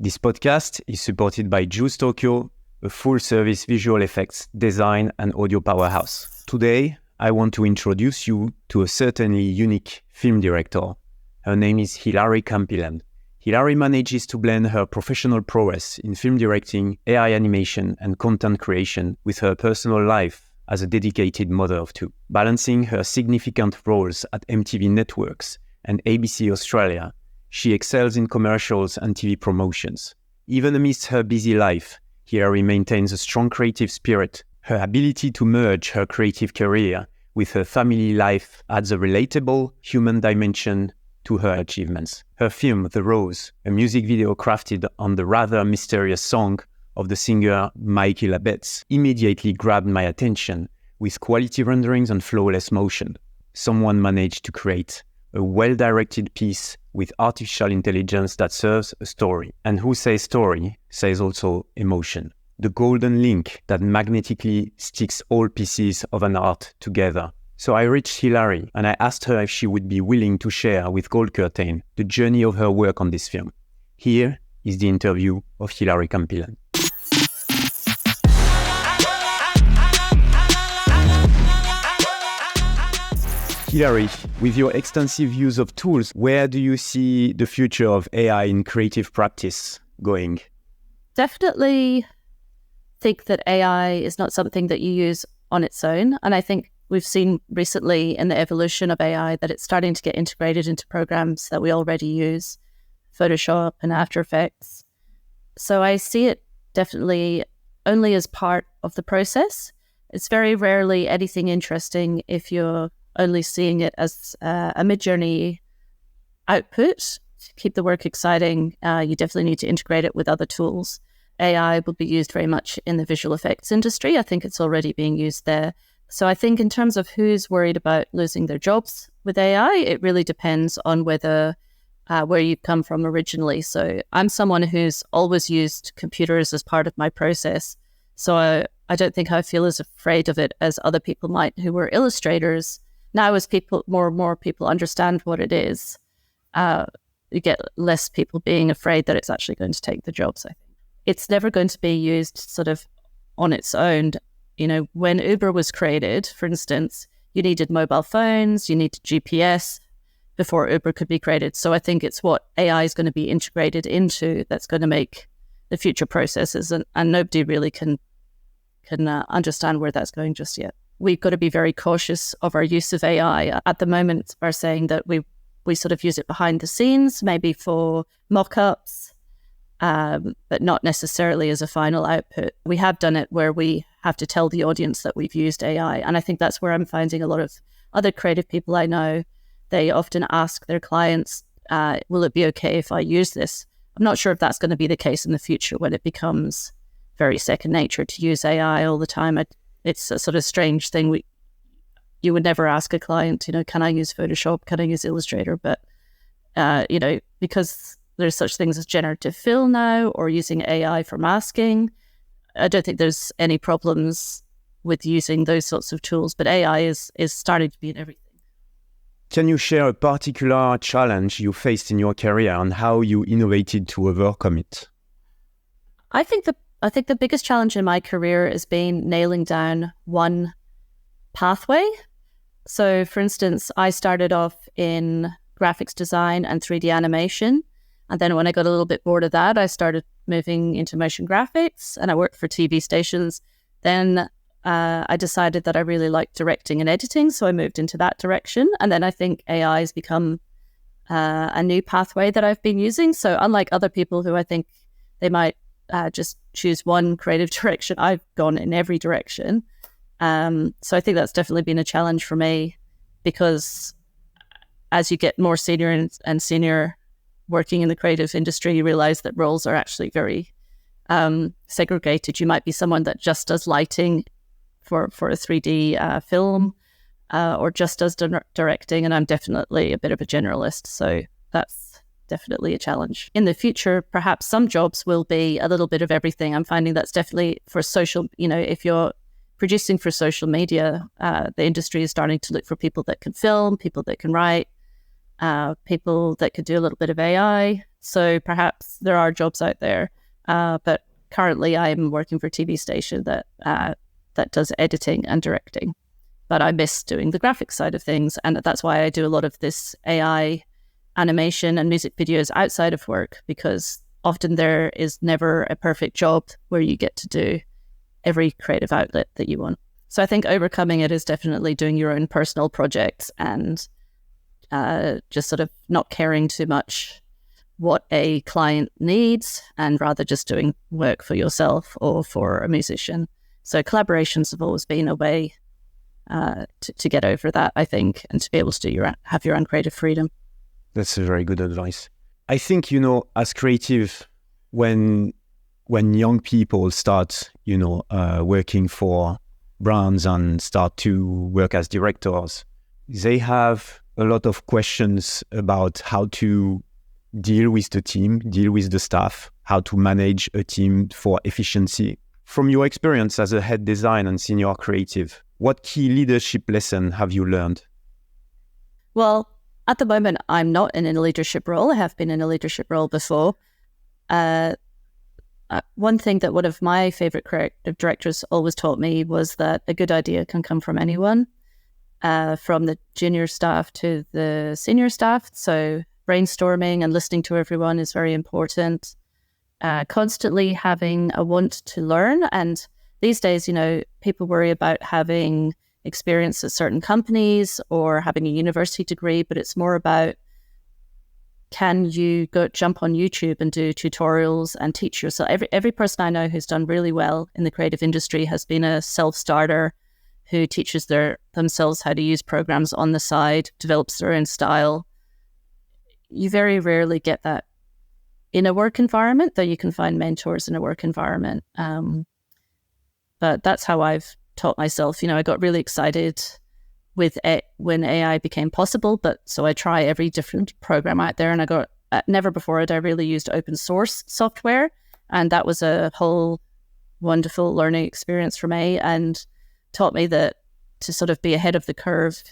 This podcast is supported by Juice Tokyo, a full-service visual effects, design and audio powerhouse. Today, I want to introduce you to a certainly unique film director. Her name is Hilary Campilan. Hilary manages to blend her professional prowess in film directing, AI animation and content creation with her personal life as a dedicated mother of two. Balancing her significant roles at MTV Networks and ABC Australia, she excels in commercials and TV promotions. Even amidst her busy life, Hilary maintains a strong creative spirit. Her ability to merge her creative career with her family life adds a relatable human dimension to her achievements. Her film, The Rose, a music video crafted on the rather mysterious song of the singer Michaela Betts, immediately grabbed my attention with quality renderings and flawless motion. Someone managed to create a well-directed piece with artificial intelligence that serves a story. And who says story says also emotion. The golden link that magnetically sticks all pieces of an art together. So I reached Hilary and I asked her if she would be willing to share with GOLDCURTAIN the journey of her work on this film. Here is the interview of Hilary Campilan. Hilary, with your extensive use of tools, where do you see the future of AI in creative practice going? Definitely think that AI is not something that you use on its own. And I think we've seen recently in the evolution of AI that it's starting to get integrated into programs that we already use, Photoshop and After Effects. So I see it definitely only as part of the process. It's very rarely anything interesting if you're only seeing it as a mid-journey output. To keep the work exciting, you definitely need to integrate it with other tools. AI will be used very much in the visual effects industry. I think it's already being used there. So I think in terms of who's worried about losing their jobs with AI, it really depends on whether where you come from originally. So I'm someone who's always used computers as part of my process. So I don't think I feel as afraid of it as other people might who were illustrators. Now as more and more people understand what it is, you get less people being afraid that it's actually going to take the jobs, I think. It's never going to be used sort of on its own. You know, when Uber was created, for instance, you needed mobile phones, you needed GPS before Uber could be created. So I think it's what AI is going to be integrated into that's going to make the future processes, and nobody really can understand where that's going just yet. We've got to be very cautious of our use of AI. At the moment, we're saying that we sort of use it behind the scenes, maybe for mock-ups, but not necessarily as a final output. We have done it where we have to tell the audience that we've used AI. And I think that's where I'm finding a lot of other creative people I know, they often ask their clients, will it be okay if I use this? I'm not sure if that's going to be the case in the future when it becomes very second nature to use AI all the time. It's a sort of strange thing. You would never ask a client, can I use Photoshop? Can I use Illustrator? But, because there's such things as generative fill now or using AI for masking, I don't think there's any problems with using those sorts of tools, but AI is starting to be in everything. Can you share a particular challenge you faced in your career and how you innovated to overcome it? I think the biggest challenge in my career has been nailing down one pathway. So, for instance, I started off in graphics design and 3D animation. And then when I got a little bit bored of that, I started moving into motion graphics and I worked for TV stations. Then I decided that I really liked directing and editing, so I moved into that direction. And then I think AI has become a new pathway that I've been using. So unlike other people who I think they might just choose one creative direction, I've gone in every direction. So I think that's definitely been a challenge for me, because as you get more senior and senior working in the creative industry, you realize that roles are actually very segregated. You might be someone that just does lighting for a 3D film or just does directing, and I'm definitely a bit of a generalist. So that's definitely a challenge. In the future, perhaps some jobs will be a little bit of everything. I'm finding that's definitely for social, if you're producing for social media, the industry is starting to look for people that can film, people that can write, people that could do a little bit of AI. So perhaps there are jobs out there, but currently I'm working for a TV station that does editing and directing. But I miss doing the graphic side of things, and that's why I do a lot of this AI animation and music videos outside of work, because often there is never a perfect job where you get to do every creative outlet that you want. So I think overcoming it is definitely doing your own personal projects and just sort of not caring too much what a client needs, and rather just doing work for yourself or for a musician. So collaborations have always been a way to get over that, I think, and to be able to have your own creative freedom. That's a very good advice. I think, as creative, when young people start, working for brands and start to work as directors, they have a lot of questions about how to deal with the team, deal with the staff, how to manage a team for efficiency. From your experience as a head design and senior creative, what key leadership lesson have you learned? Well, at the moment, I'm not in a leadership role. I have been in a leadership role before. One thing that one of my favorite creative directors always taught me was that a good idea can come from anyone, from the junior staff to the senior staff. So brainstorming and listening to everyone is very important. Constantly having a want to learn. And these days, people worry about having experience at certain companies or having a university degree, but it's more about, can you go jump on YouTube and do tutorials and teach yourself? Every person I know who's done really well in the creative industry has been a self-starter who teaches themselves how to use programs on the side, develops their own style. You very rarely get that in a work environment, though you can find mentors in a work environment. But that's how I've taught myself. I got really excited with it when AI became possible, so I try every different program out there, and I got never before had I really used open source software, and that was a whole wonderful learning experience for me, and taught me that to sort of be ahead of the curve,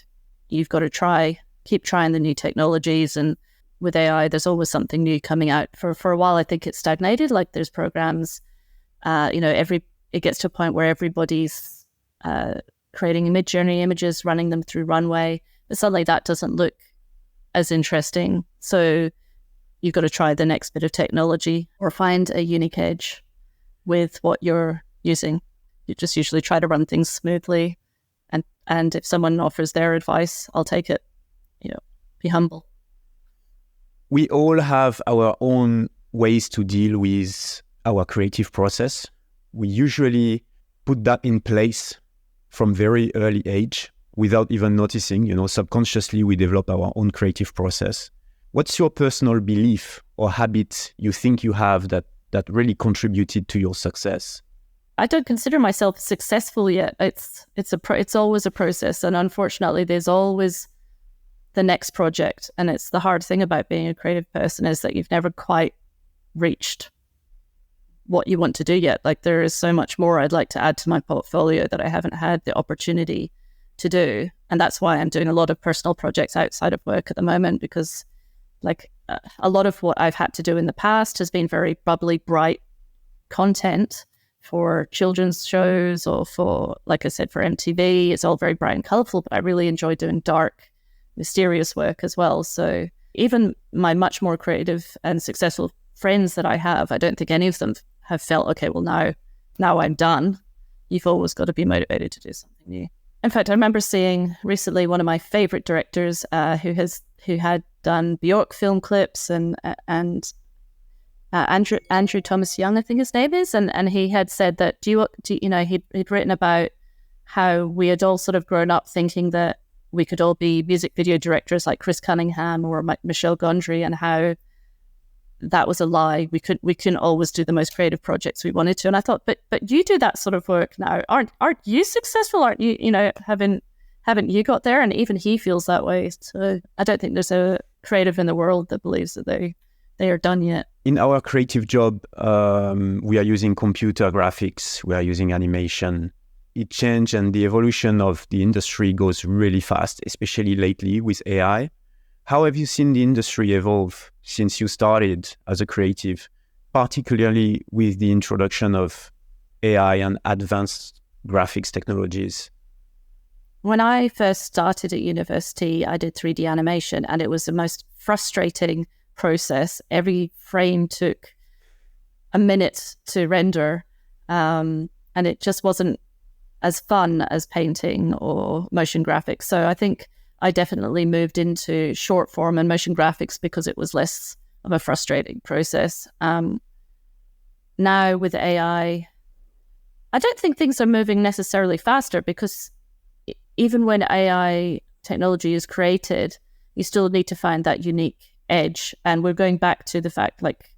you've got to keep trying the new technologies. And with AI, there's always something new coming out. For a while, I think it's stagnated. Like there's programs, it gets to a point where everybody's creating mid-journey images, running them through Runway, but suddenly that doesn't look as interesting. So you've got to try the next bit of technology or find a unique edge with what you're using. You just usually try to run things smoothly. And if someone offers their advice, I'll take it. Be humble. We all have our own ways to deal with our creative process. We usually put that in place from very early age without even noticing. Subconsciously we develop our own creative process. What's your personal belief or habit you think you have that really contributed to your success? I don't consider myself successful yet. It's always a process, and unfortunately there's always the next project. And it's the hard thing about being a creative person, is that you've never quite reached what you want to do yet. Like there is so much more I'd like to add to my portfolio that I haven't had the opportunity to do. And that's why I'm doing a lot of personal projects outside of work at the moment, because a lot of what I've had to do in the past has been very bubbly, bright content for children's shows or for, like I said, for MTV. It's all very bright and colorful, but I really enjoy doing dark, mysterious work as well. So even my much more creative and successful friends that I have, I don't think any of them have felt, okay, well, now I'm done. You've always got to be motivated to do something new. In fact, I remember seeing recently one of my favorite directors who had done Bjork film clips and Andrew Thomas Young, I think his name is, and he had said that he'd written about how we had all sort of grown up thinking that we could all be music video directors like Chris Cunningham or Michelle Gondry, and how that was a lie. We couldn't always do the most creative projects we wanted to. And I thought, but you do that sort of work now. Aren't you successful? Aren't you, haven't you got there? And even he feels that way. So I don't think there's a creative in the world that believes that they are done yet. In our creative job, we are using computer graphics, we are using animation. It changed, and the evolution of the industry goes really fast, especially lately with AI. How have you seen the industry evolve since you started as a creative, particularly with the introduction of AI and advanced graphics technologies? When I first started at university, I did 3D animation, and it was the most frustrating process. Every frame took a minute to render, and it just wasn't as fun as painting or motion graphics. So I think I definitely moved into short form and motion graphics because it was less of a frustrating process. Now with AI, I don't think things are moving necessarily faster, because even when AI technology is created, you still need to find that unique edge. And we're going back to the fact, like,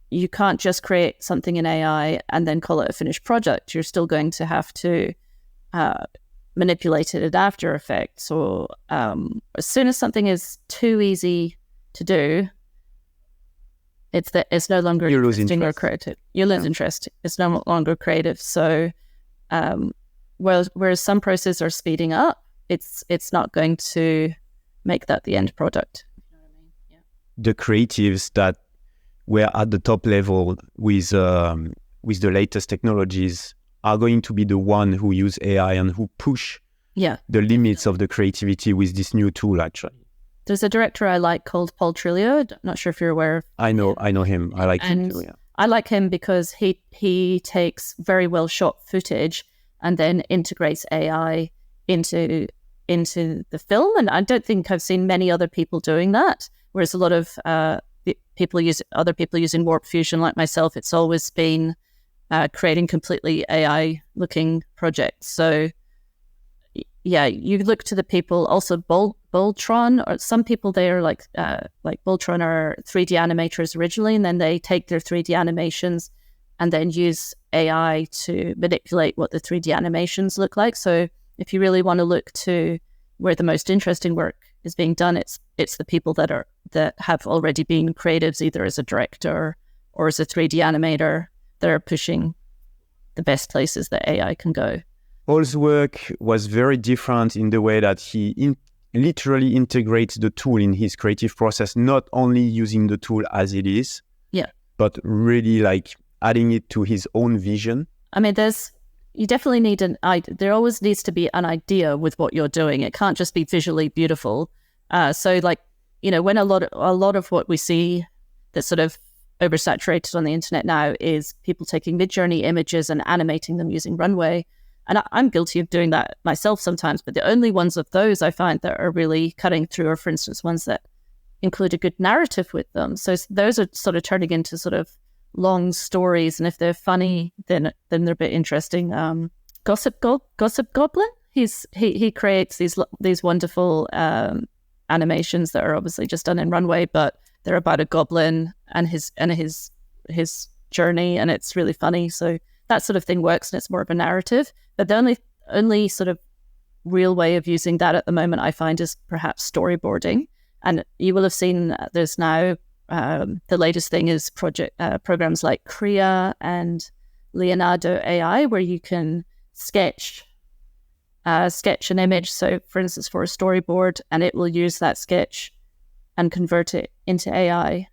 you can't just create something in AI and then call it a finished project. You're still going to have to manipulate it in After Effects, or as soon as something is too easy to do, it's no longer interesting or creative. You lose interest. It's no longer creative. So whereas some processes are speeding up, it's not going to make that the end product. You know what I mean? Yeah. The creatives that were at the top level with the latest technologies are going to be the one who use AI and who push the limits of the creativity with this new tool, actually. There's a director I like called Paul Trillo. Not sure if you're aware of I know him. I like him too, yeah. I like him because he takes very well shot footage and then integrates AI into the film. And I don't think I've seen many other people doing that. Whereas a lot of other people using Warp Fusion, like myself, it's always been creating completely AI looking projects. So yeah, you look to the people, also Boltron, or some people there like Boltron are 3D animators originally, and then they take their 3D animations and then use AI to manipulate what the 3D animations look like. So if you really want to look to where the most interesting work is being done, it's the people that have already been creatives, either as a director or as a 3D animator, that are pushing the best places that AI can go. Paul's work was very different in the way that he literally integrates the tool in his creative process, not only using the tool as it is, but really like adding it to his own vision. I mean, you definitely need there always needs to be an idea with what you're doing. It can't just be visually beautiful. So like, when a lot of what we see that's sort of oversaturated on the internet now is people taking Midjourney images and animating them using Runway. And I'm guilty of doing that myself sometimes, but the only ones of those I find that are really cutting through are, for instance, ones that include a good narrative with them. So those are sort of turning into sort of long stories, and if they're funny, then they're a bit interesting. Gossip Goblin, he creates these wonderful animations that are obviously just done in Runway, but they're about a goblin and his journey, and it's really funny. So that sort of thing works, and it's more of a narrative. But the only sort of real way of using that at the moment, I find, is perhaps storyboarding. And you will have seen there's now the latest thing is programs like Krea and Leonardo AI, where you can sketch an image. So, for instance, for a storyboard, and it will use that sketch and convert it into AI,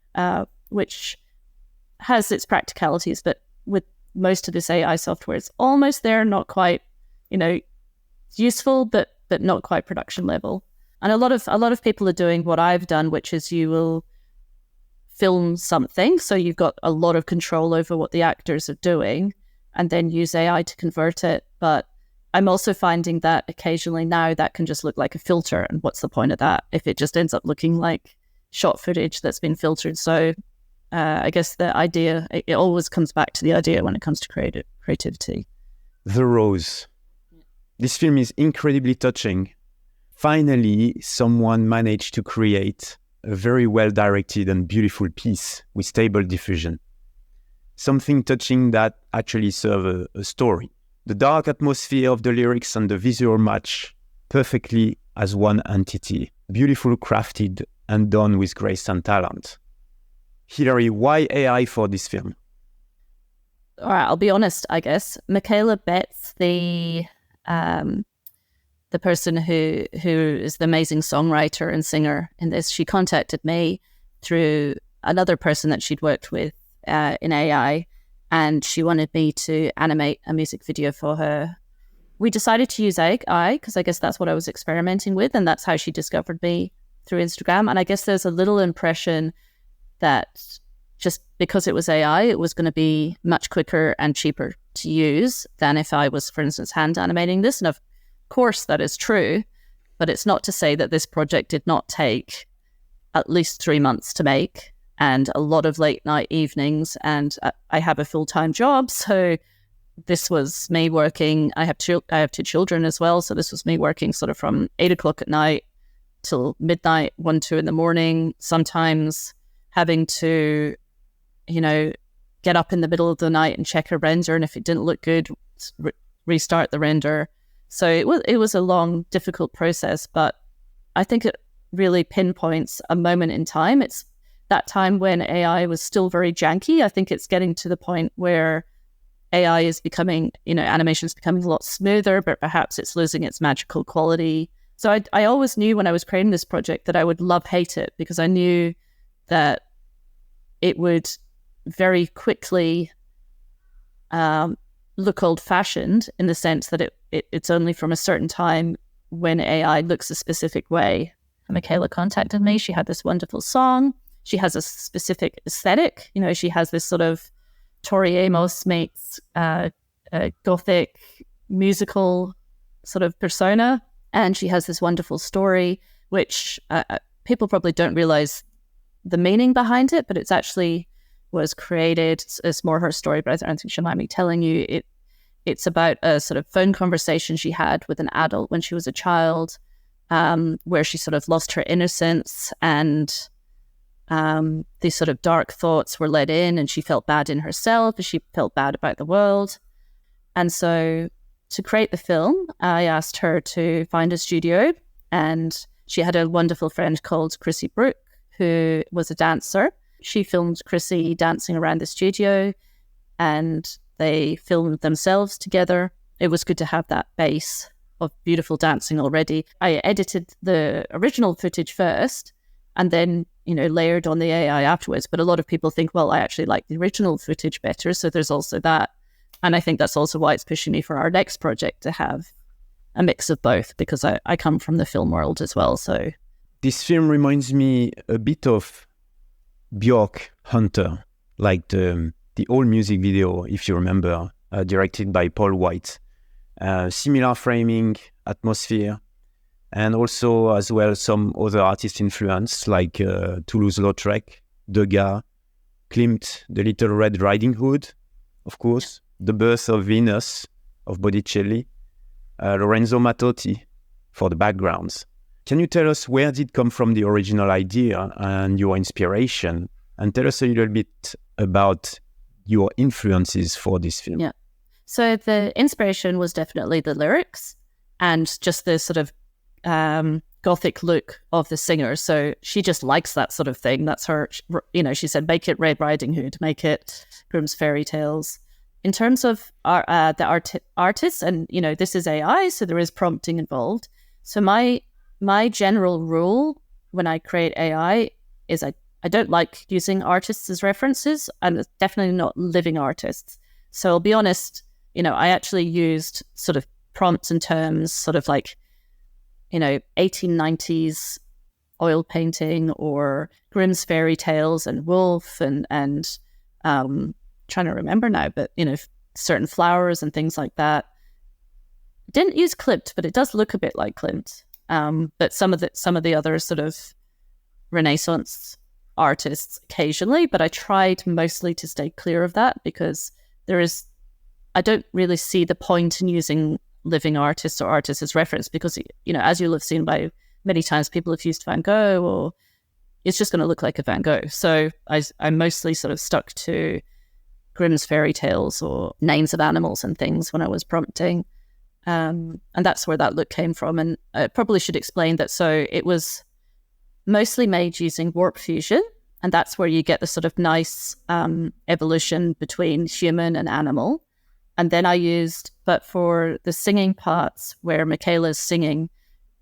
which has its practicalities, but with most of this AI software, it's almost there, not quite, useful, but not quite production level. And a lot of people are doing what I've done, which is you will film something, so you've got a lot of control over what the actors are doing, and then use AI to convert it. But I'm also finding that occasionally now that can just look like a filter, and what's the point of that if it just ends up looking like shot footage that's been filtered? So I guess the idea, it always comes back to the idea when it comes to creativity. The Rose. This film is incredibly touching. Finally, someone managed to create a very well-directed and beautiful piece with stable diffusion. Something touching that actually serves a story. The dark atmosphere of the lyrics and the visual match perfectly as one entity. Beautiful, crafted, and done with grace and talent. Hilary, why AI for this film? All right, I'll be honest, I guess. Michaela Betts, the the person who is the amazing songwriter and singer in this, she contacted me through another person that she'd worked with in AI, and she wanted me to animate a music video for her. We decided to use AI because I guess that's what I was experimenting with, and that's how she discovered me through Instagram. And I guess there's a little impression that just because it was AI, it was going to be much quicker and cheaper to use than if I was, for instance, hand animating this. And of course, that is true, but it's not to say that this project did not take at least 3 months to make and a lot of late night evenings. And I have a full-time job, so this was me working. I have two children as well, so this was me working sort of from 8 o'clock at night till midnight, 1, 2 in the morning, sometimes having to, get up in the middle of the night and check a render, and if it didn't look good, restart the render. So it was a long, difficult process, but I think it really pinpoints a moment in time. It's that time when AI was still very janky. I think it's getting to the point where AI is becoming, animation is becoming a lot smoother, but perhaps it's losing its magical quality. So I always knew when I was creating this project that I would love-hate it, because I knew that it would very quickly look old-fashioned, in the sense that it's only from a certain time when AI looks a specific way. Michaela contacted me. She had this wonderful song. She has a specific aesthetic. She has this sort of Tori Amos meets gothic musical sort of persona. And she has this wonderful story, which people probably don't realize the meaning behind it, but it's actually was created. It's more her story, but I don't think she'll mind me telling you. It's about a sort of phone conversation she had with an adult when she was a child, where she sort of lost her innocence, and these sort of dark thoughts were let in, and she felt bad in herself, and she felt bad about the world. And so to create the film, I asked her to find a studio, and she had a wonderful friend called Chrissy Brooke, who was a dancer. She filmed Chrissy dancing around the studio, and they filmed themselves together. It was good to have that base of beautiful dancing already. I edited the original footage first, and then, layered on the AI afterwards. But a lot of people think, well, I actually like the original footage better. So there's also that. And I think that's also why it's pushing me for our next project to have a mix of both, because I come from the film world as well. So this film reminds me a bit of Björk Hunter, like the old music video, if you remember, directed by Paul White. Similar framing, atmosphere, and also as well some other artist influence like Toulouse-Lautrec, Degas, Klimt, The Little Red Riding Hood, of course, The Birth of Venus of Botticelli, Lorenzo Mattotti for the backgrounds. Can you tell us where did come from the original idea and your inspiration? And tell us a little bit about your influences for this film. Yeah. So the inspiration was definitely the lyrics and just the sort of gothic look of the singer. So she just likes that sort of thing. That's her, she said, make it Red Riding Hood, make it Grimm's Fairy Tales. In terms of the artists, and, this is AI, so there is prompting involved. So my general rule when I create AI is I don't like using artists as references, and definitely not living artists. So I'll be honest, I actually used sort of prompts and terms, sort of like, 1890s oil painting or Grimm's Fairy Tales and Wolf and trying to remember now, but, certain flowers and things like that. Didn't use Klimt, but it does look a bit like Klimt. But some of the other sort of Renaissance artists occasionally, but I tried mostly to stay clear of that, because I don't really see the point in using living artists or artists as reference, because, as you'll have seen by many times, people have used Van Gogh, or it's just going to look like a Van Gogh. So I mostly sort of stuck to Grimm's Fairy Tales or names of animals and things when I was prompting. And that's where that look came from. And I probably should explain that. So it was mostly made using warp fusion. And that's where you get the sort of nice evolution between human and animal. And then but for the singing parts where Michaela's singing,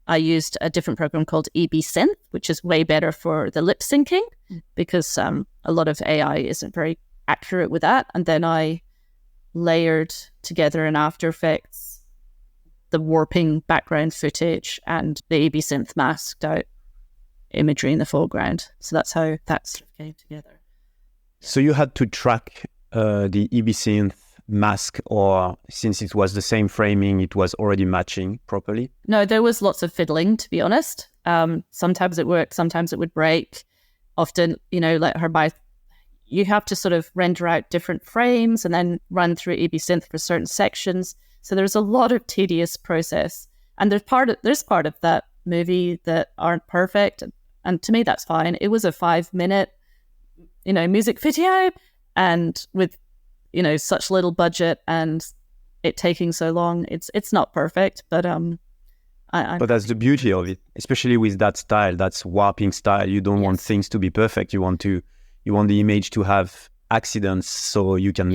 I used a different program called EB Synth, which is way better for the lip syncing because a lot of AI isn't very accurate with that. And then I layered together in After Effects the warping background footage and the EB Synth masked out imagery in the foreground. So that's how that sort of came together. So you had to track the EB Synth mask, or since it was the same framing, it was already matching properly? No, there was lots of fiddling, to be honest. Sometimes it worked, sometimes it would break. Often, like her mouth, you have to sort of render out different frames and then run through EB Synth for certain sections. So there's a lot of tedious process. And there's part of that movie that aren't perfect. And to me, that's fine. It was a 5-minute, music video, and with such little budget and it taking so long, it's not perfect, but but that's the beauty of it, especially with that style, that's warping style. You don't want things to be perfect. You want the image to have accidents, so you can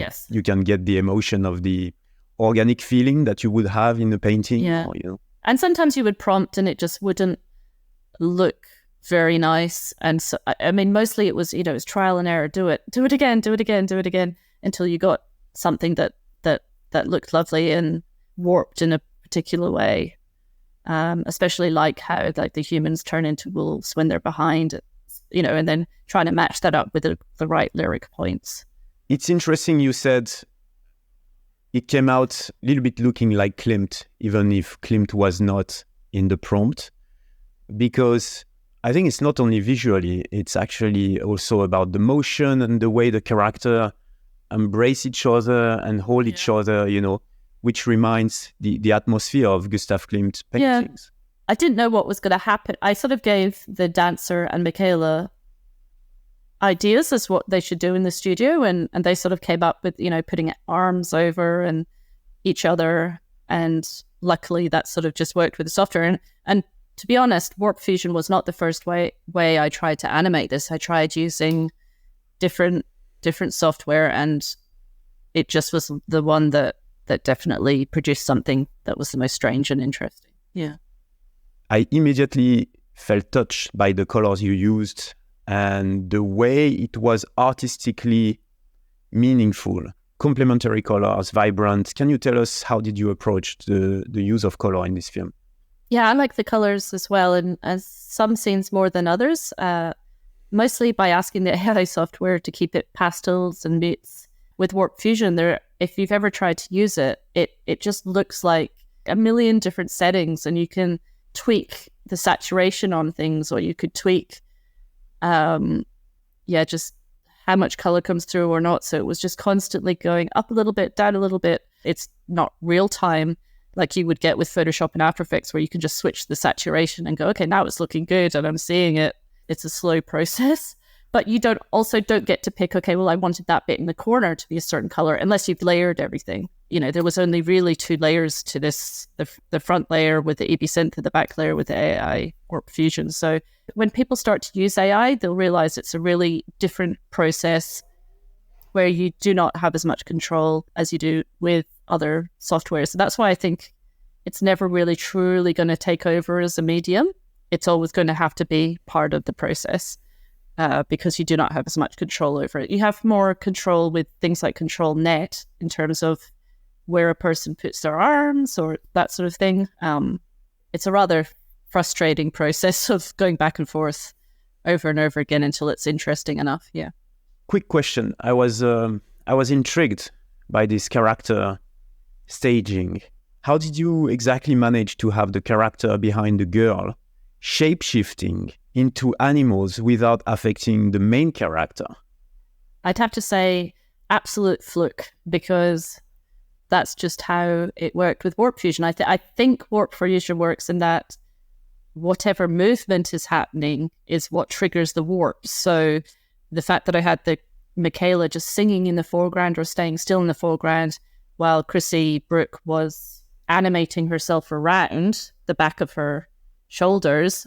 get the emotion of the organic feeling that you would have in the painting. Yeah. Or, And sometimes you would prompt and it just wouldn't look very nice. And so, I mean, mostly it was, it was trial and error. Do it again, until you got something that looked lovely and warped in a particular way. Especially like how the humans turn into wolves when they're behind, and then trying to match that up with the right lyric points. It's interesting you said it came out a little bit looking like Klimt, even if Klimt was not in the prompt, because I think it's not only visually, it's actually also about the motion and the way the character embrace each other and hold each other, which reminds the atmosphere of Gustav Klimt paintings. Yeah. I didn't know what was going to happen. I sort of gave the dancer and Michaela ideas as what they should do in the studio, and they sort of came up with, putting arms over and each other, and luckily that sort of just worked with the software. And to be honest, Warp Fusion was not the first way I tried to animate this. I tried using different software, and it just was the one that definitely produced something that was the most strange and interesting. Yeah. I immediately felt touched by the colors you used and the way it was artistically meaningful. Complementary colors, vibrant. Can you tell us how did you approach the use of color in this film? Yeah, I like the colors as well, and as some scenes more than others. Mostly by asking the AI software to keep it pastels and mutes. With Warp Fusion, if you've ever tried to use it, it just looks like a million different settings, and you can tweak the saturation on things, or you could tweak, just how much color comes through or not. So it was just constantly going up a little bit, down a little bit. It's not real time like you would get with Photoshop and After Effects, where you can just switch the saturation and go, okay, now it's looking good and I'm seeing it. It's a slow process, but you don't get to pick, okay, well, I wanted that bit in the corner to be a certain color, unless you've layered everything. There was only really 2 layers to this, the front layer with the EB Synth and the back layer with the AI Warp Fusion. So when people start to use AI, they'll realize it's a really different process where you do not have as much control as you do with other software. So that's why I think it's never really truly going to take over as a medium. It's always going to have to be part of the process because you do not have as much control over it. You have more control with things like Control Net in terms of where a person puts their arms or that sort of thing. It's a rather frustrating process of going back and forth over and over again until it's interesting enough. Yeah. Quick question. I was intrigued by this character staging. How did you exactly manage to have the character behind the girl shape-shifting into animals without affecting the main character? I'd have to say absolute fluke, because that's just how it worked with Warp Fusion. I think Warp Fusion works in that whatever movement is happening is what triggers the warp. So the fact that I had the Michaela just singing in the foreground or staying still in the foreground while Chrissy Brooke was animating herself around the back of her shoulders,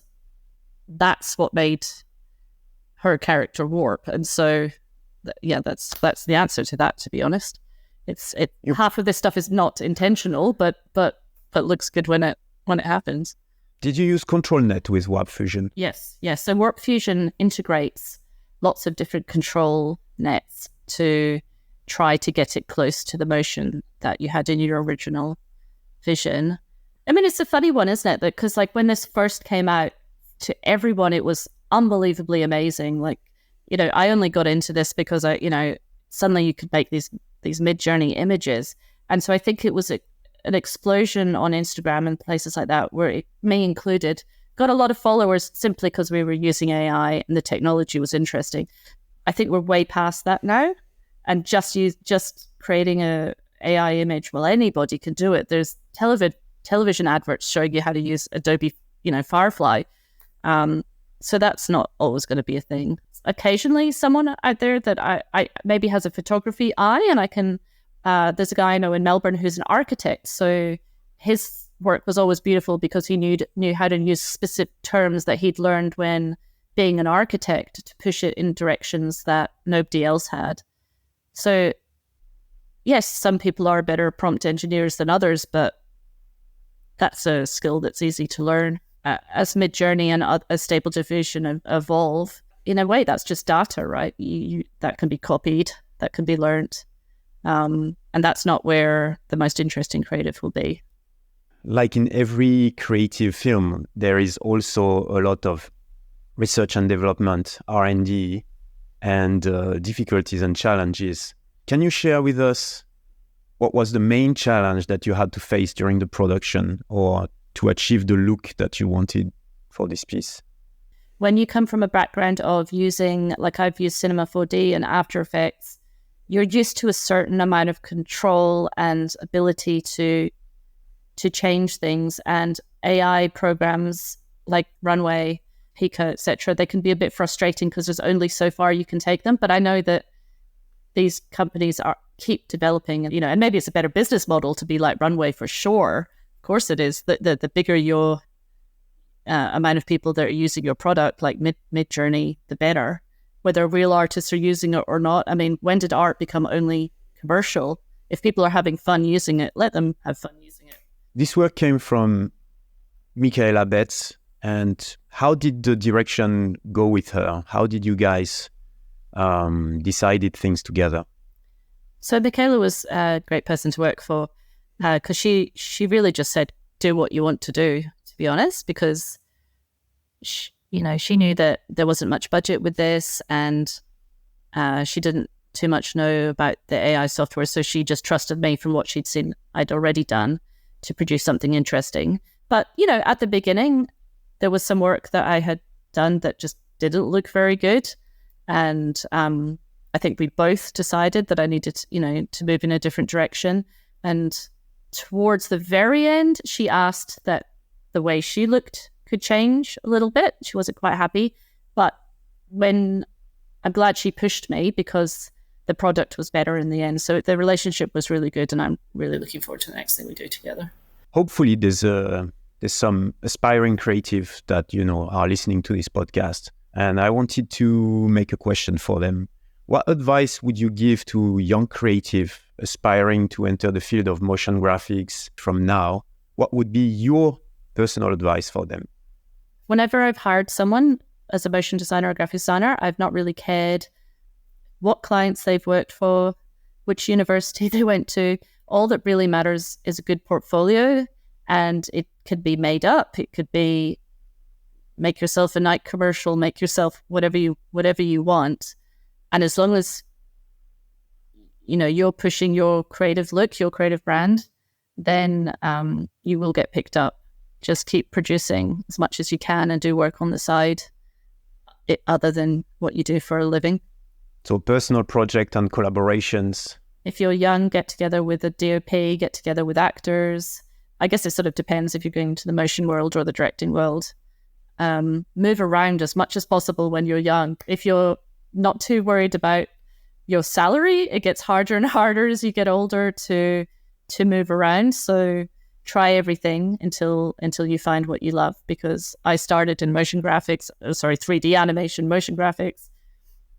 that's what made her character warp. And so, yeah, that's the answer to that, to be honest. Half of this stuff is not intentional, but looks good when it happens. Did you use ControlNet with Warp Fusion? Yes. So Warp Fusion integrates lots of different control nets to try to get it close to the motion that you had in your original vision. I mean, it's a funny one, isn't it? Because like when this first came out to everyone, it was unbelievably amazing. Like, you know, I only got into this because suddenly you could make these mid-journey images. And so I think it was an explosion on Instagram and places like that, where me included, got a lot of followers simply because we were using AI and the technology was interesting. I think we're way past that now. And just creating a AI image, well, anybody can do it. There's television adverts showing you how to use Adobe, Firefly. So that's not always going to be a thing. Occasionally, someone out there that I maybe has a photography eye, and I can. There's a guy I know in Melbourne who's an architect, so his work was always beautiful because he knew how to use specific terms that he'd learned when being an architect to push it in directions that nobody else had. So, yes, some people are better prompt engineers than others, but that's a skill that's easy to learn. As Midjourney and as Stable Diffusion evolve, in a way, that's just data, right? That can be copied, that can be learned. And that's not where the most interesting creative will be. Like in every creative film, there is also a lot of research and development, R&D, and difficulties and challenges. Can you share with us what was the main challenge that you had to face during the production or to achieve the look that you wanted for this piece? When you come from a background of using, like I've used Cinema 4D and After Effects, you're used to a certain amount of control and ability to change things. And AI programs like Runway, Pika, etc., they can be a bit frustrating because there's only so far you can take them. But I know that these companies keep developing, and maybe it's a better business model to be like Runway for sure. Of course it is. The bigger your amount of people that are using your product, like Midjourney, the better. Whether real artists are using it or not. I mean, when did art become only commercial? If people are having fun using it, let them have fun using it. This work came from Michaela Betts. And how did the direction go with her? How did you guys decided things together? So Michaela was a great person to work for because she really just said, do what you want to do, to be honest, because she knew that there wasn't much budget with this, and she didn't too much know about the AI software. So she just trusted me from what she'd seen I'd already done to produce something interesting. But, at the beginning, there was some work that I had done that just didn't look very good. And I think we both decided that I needed, to move in a different direction. And towards the very end, she asked that the way she looked could change a little bit. She wasn't quite happy. But I'm glad she pushed me because the product was better in the end. So the relationship was really good, and I'm really looking forward to the next thing we do together. Hopefully there's some aspiring creative that, are listening to this podcast. And I wanted to make a question for them. What advice would you give to young creative aspiring to enter the field of motion graphics from now? What would be your personal advice for them? Whenever I've hired someone as a motion designer or graphic designer, I've not really cared what clients they've worked for, which university they went to. All that really matters is a good portfolio, and it could be made up. It could be make yourself a Nike commercial, make yourself whatever you want. And as long as, you're pushing your creative look, your creative brand, then you will get picked up. Just keep producing as much as you can and do work on the side other than what you do for a living. So personal project and collaborations. If you're young, get together with a DOP, get together with actors. I guess it sort of depends if you're going to the motion world or the directing world. Move around as much as possible when you're young. If you're not too worried about your salary, it gets harder and harder as you get older to move around. So try everything until you find what you love, because I started in 3D animation, motion graphics,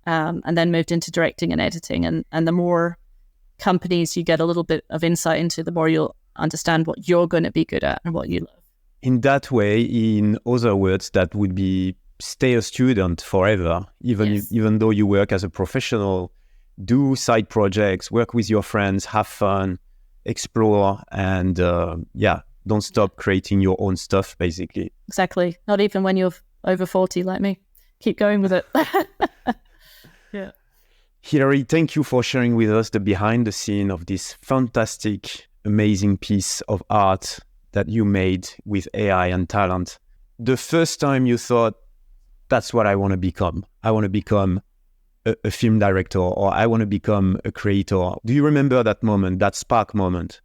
and then moved into directing and editing. And the more companies you get a little bit of insight into, the more you'll understand what you're going to be good at and what you love. In that way, in other words, that would be stay a student forever, even though you work as a professional, do side projects, work with your friends, have fun, explore, and don't stop creating your own stuff, basically. Exactly. Not even when you're over 40 like me. Keep going with it. Yeah. Hilary, thank you for sharing with us the behind the scene of this fantastic, amazing piece of art that you made with AI and talent. The first time you thought, that's what I want to become. I want to become a film director, or I want to become a creator. Do you remember that moment, that spark moment?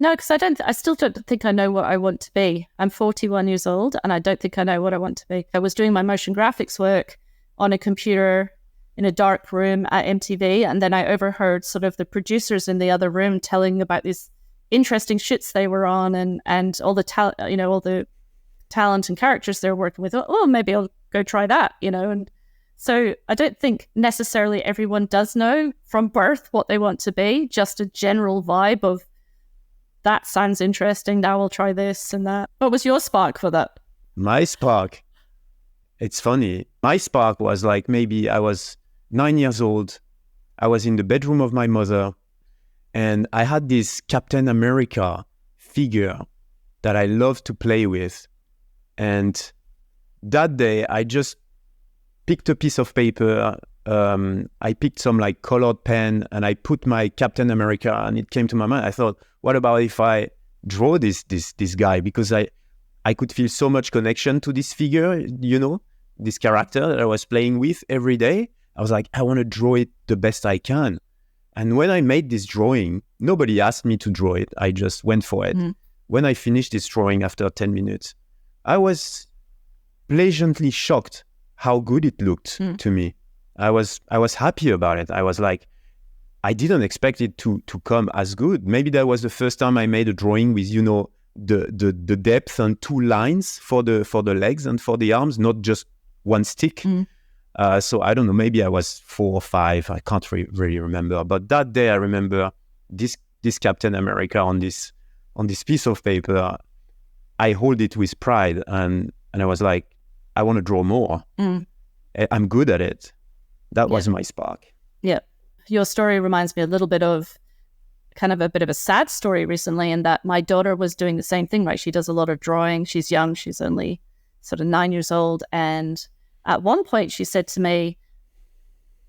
No, because I still don't think I know what I want to be. I'm 41 years old and I don't think I know what I want to be. I was doing my motion graphics work on a computer in a dark room at MTV, and then I overheard sort of the producers in the other room telling about these interesting shoots they were on and all the talent, all the talent and characters they're working with. Oh, maybe I'll go try that, and so I don't think necessarily everyone does know from birth what they want to be, just a general vibe of that sounds interesting, now I'll try this and that. What was your spark for that? My spark, it's funny. My spark was like, maybe I was 9 years old. I was in the bedroom of my mother and I had this Captain America figure that I loved to play with. And that day I just picked a piece of paper. I picked some like colored pen and I put my Captain America, and it came to my mind. I thought, what about if I draw this guy? Because I could feel so much connection to this figure, this character that I was playing with every day. I was like, I want to draw it the best I can. And when I made this drawing, nobody asked me to draw it. I just went for it. When I finished this drawing after 10 minutes, I was pleasantly shocked how good it looked to me. I was happy about it. I was like, I didn't expect it to come as good. Maybe that was the first time I made a drawing with, the depth and two lines for the legs and for the arms, not just one stick. So I don't know, maybe I was 4 or 5. I can't really remember. But that day I remember this Captain America on this piece of paper. I hold it with pride and I was like, I want to draw more. I'm good at it. That was my spark. Yeah. Your story reminds me a little bit of kind of a bit of a sad story recently, in that my daughter was doing the same thing, right? She does a lot of drawing. She's young. She's only sort of 9 years old. And at one point she said to me,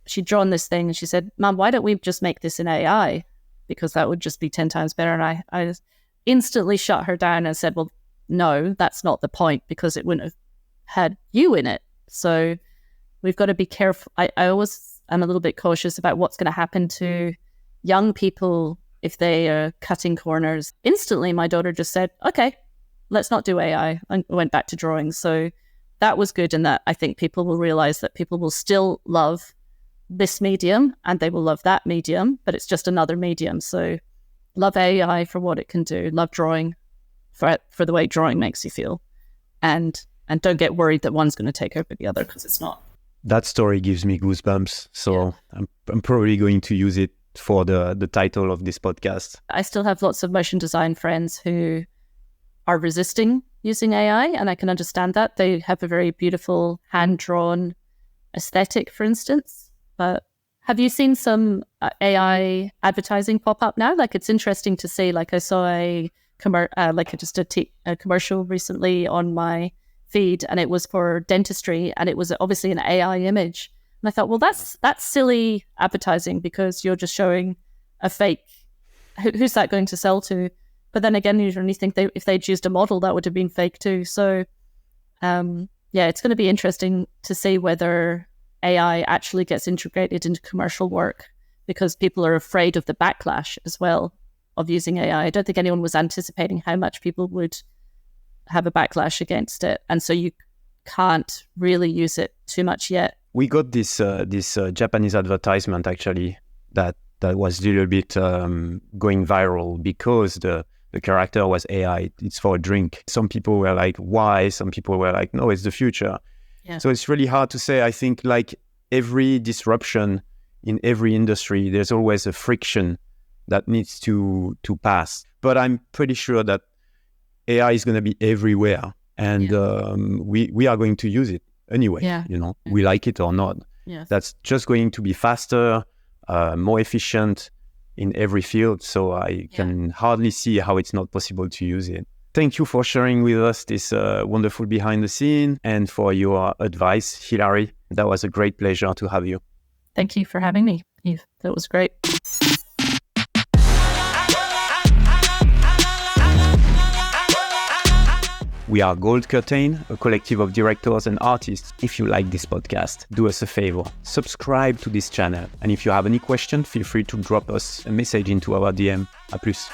she'd drawn this thing and she said, Mom, why don't we just make this in AI? Because that would just be 10 times better. And I instantly shut her down and said, well, no, that's not the point, because it wouldn't have had you in it. So we've got to be careful. I always am a little bit cautious about what's going to happen to young people if they are cutting corners. Instantly, my daughter just said, okay, let's not do AI, and went back to drawing. So that was good, in that I think people will realize that people will still love this medium and they will love that medium, but it's just another medium. So love AI for what it can do, love drawing for the way drawing makes you feel, and don't get worried that one's going to take over the other, because it's not. That story gives me goosebumps. So yeah. I'm probably going to use it for the title of this podcast. I still have lots of motion design friends who are resisting using AI, and I can understand that. They have a very beautiful hand-drawn aesthetic, for instance. But have you seen some AI advertising pop up now? Like, it's interesting to see. Like, I saw a commercial recently on my feed, and it was for dentistry, and it was obviously an AI image. And I thought, well, that's silly advertising, because you're just showing a fake. Who's that going to sell to? But then again, you only think if they'd used a model, that would have been fake too. So, it's going to be interesting to see whether AI actually gets integrated into commercial work, because people are afraid of the backlash as well of using AI. I don't think anyone was anticipating how much people would have a backlash against it, and so you can't really use it too much yet. We got this Japanese advertisement actually that was a little bit going viral, because the character was AI. It's for a drink. Some people were like, why? Some people were like, no, it's the future. Yeah. So it's really hard to say. I think like every disruption in every industry, there's always a friction that needs to pass. But I'm pretty sure that AI is going to be everywhere, and we are going to use it anyway. We like it or not. Yes. That's just going to be faster, more efficient in every field. So I can hardly see how it's not possible to use it. Thank you for sharing with us this wonderful behind the scene and for your advice, Hilary. That was a great pleasure to have you. Thank you for having me, Yves. That was great. We are Gold Curtain, a collective of directors and artists. If you like this podcast, do us a favor, subscribe to this channel. And if you have any questions, feel free to drop us a message into our DM. À plus.